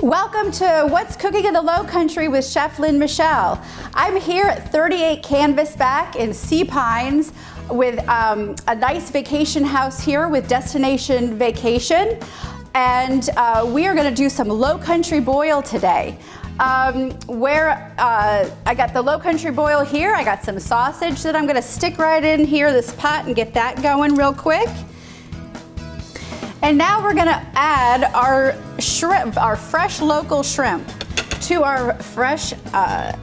Welcome to What's Cooking in the Low Country with Chef Lynn Michelle. I'm here at 38 Canvasback in Sea Pines with a nice vacation house here with Destination Vacation. And we are gonna do some low country boil today. I got the low country boil here. I got some sausage that I'm gonna stick right in here, this pot, and get that going real quick. And now we're gonna add our shrimp, our fresh local shrimp, to our fresh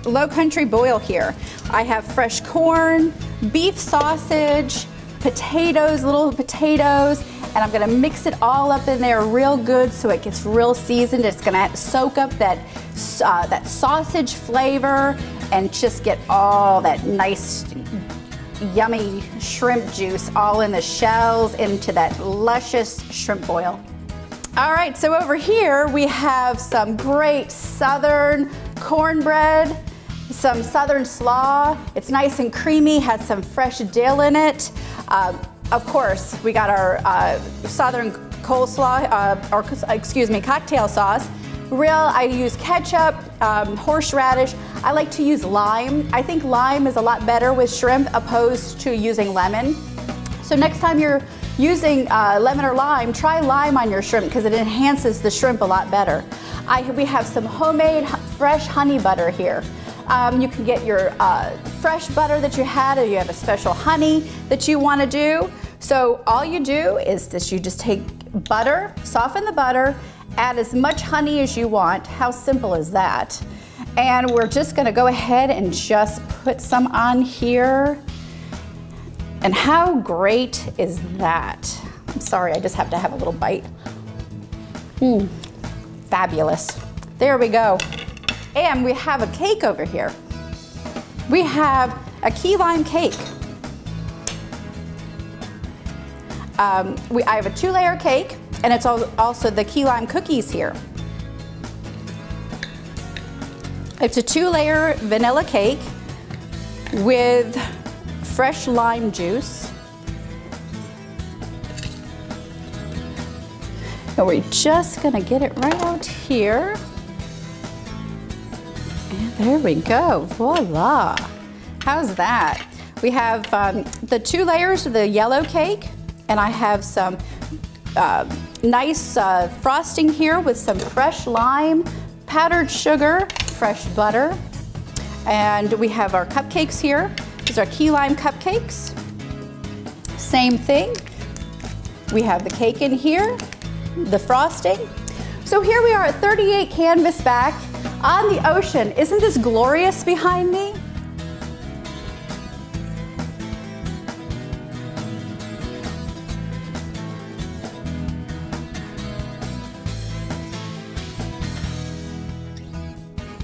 low country boil here. I have fresh corn, beef sausage, potatoes, little potatoes, and I'm gonna mix it all up in there real good so it gets real seasoned. It's gonna soak up that sausage flavor and just get all that nice yummy shrimp juice all in the shells into that luscious shrimp boil. All right, so over here we have some great southern cornbread, some southern slaw. It's nice and creamy, has some fresh dill in it. Of course, we got our southern coleslaw, cocktail sauce. I use ketchup, horseradish. I like to use lime. I think lime is a lot better with shrimp opposed to using lemon. So next time you're using lemon or lime, try lime on your shrimp because it enhances the shrimp a lot better. We have some homemade fresh honey butter here. You can get your fresh butter that you had, or you have a special honey that you want to do. So all you do is this: you just take butter, soften the butter, add as much honey as you want. How simple is that? And we're just gonna go ahead and just put some on here. And how great is that? I'm sorry, I just have to have a little bite. Fabulous. There we go. And we have a cake over here. We have a key lime cake. I have a 2-layer cake, and it's also the key lime cookies here. It's a 2-layer vanilla cake with fresh lime juice. And we're just gonna get it right out here. And there we go, voila. How's that? We have the 2 layers of the yellow cake, and I have some nice frosting here with some fresh lime, powdered sugar, fresh butter. And we have our cupcakes here. These are key lime cupcakes. Same thing. We have the cake in here, the frosting. So here we are at 38 Canvasback on the ocean. Isn't this glorious behind me?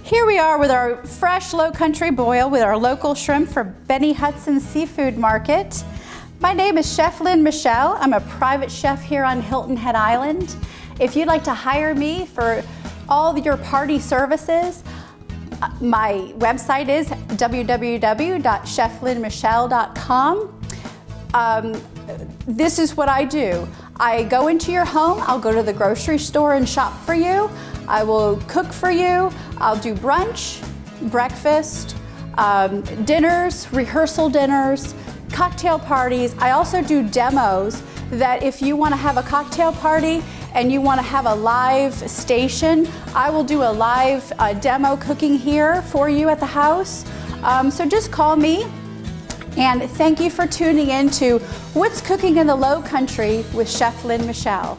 Here we are with our fresh low country boil with our local shrimp for Benny Hudson Seafood Market. My name is Chef Lynn Michelle. I'm a private chef here on Hilton Head Island. If you'd like to hire me for all of your party services, my website is www.cheflynnmichelle.com. This is what I do. I go into your home, I'll go to the grocery store and shop for you. I will cook for you. I'll do brunch, breakfast, dinners, rehearsal dinners, cocktail parties. I also do demos that if you want to have a cocktail party and you want to have a live station, I will do a live demo cooking here for you at the house. So just call me. And thank you for tuning in to What's Cooking in the Low Country with Chef Lynn Michelle.